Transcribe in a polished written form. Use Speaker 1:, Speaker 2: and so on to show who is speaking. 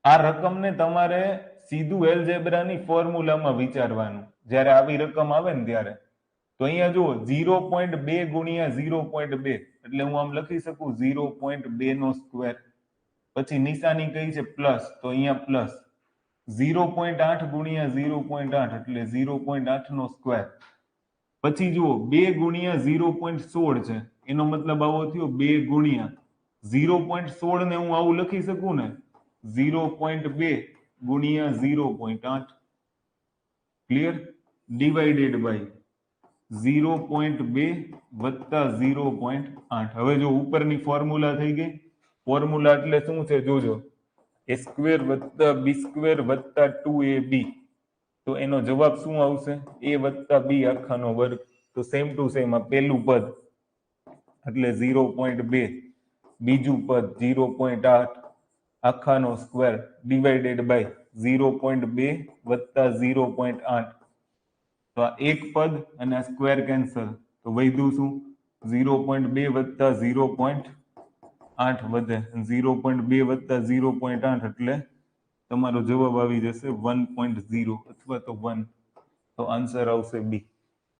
Speaker 1: આ રકમને તમારે સીધું એલ્જેબ્રાની ફોર્મ્યુલામાં વિચારવાનું જ્યારે આવી રકમ આવે ને ત્યારે. તો અહીંયા જુઓ 0.2 ગુણ્યા 0.2 એટલે હું આમ લખી શકું 0.2 નો સ્ક્વેર. પછી નિશાની કઈ છે પ્લસ, તો અહીંયા પ્લસ 0.8 ગુણ્યા 0.8 એટલે 0.8 નો સ્ક્વેર. પછી જુઓ 2 ગુણ્યા 0.16 છે, એનો મતલબ આવો થયો 2 ગુણ્યા 0.16 ને હું આવું લખી શકું ને 0.2 ગુણ્યા 0.8 ક્લિયર, ડિવાઇડેડ બાય 0.2 વત્તા 0.8. હવે જો ઉપરની ફોર્મ્યુલા થઈ ગઈ. ફોર્મ્યુલા એટલે શું છે જોજો, a સ્ક્વેર વત્તા બી સ્ક્વેર વત્તા 2ab. તો એનો જવાબ શું આવશે? a વત્તા b આખાનો વર્ગ. તો સેમ ટુ સેમ આ પહેલું પદ એટલે 0.2, બીજું પદ 0.8 આખાનો સ્ક્વેર ડિવાઇડેડ બાય 0.2 વત્તા 0.8. તો આ એક પદ અને આ સ્ક્વેર કેન્સલ, તો વધ્યું શું 0.2 વત્તા 0.8 વધે, 0.2 વત્તા 0.8 એટલે તમારો જવાબ આવી જશે 1.0 અથવા તો 1. તો આન્સર આવશે બી.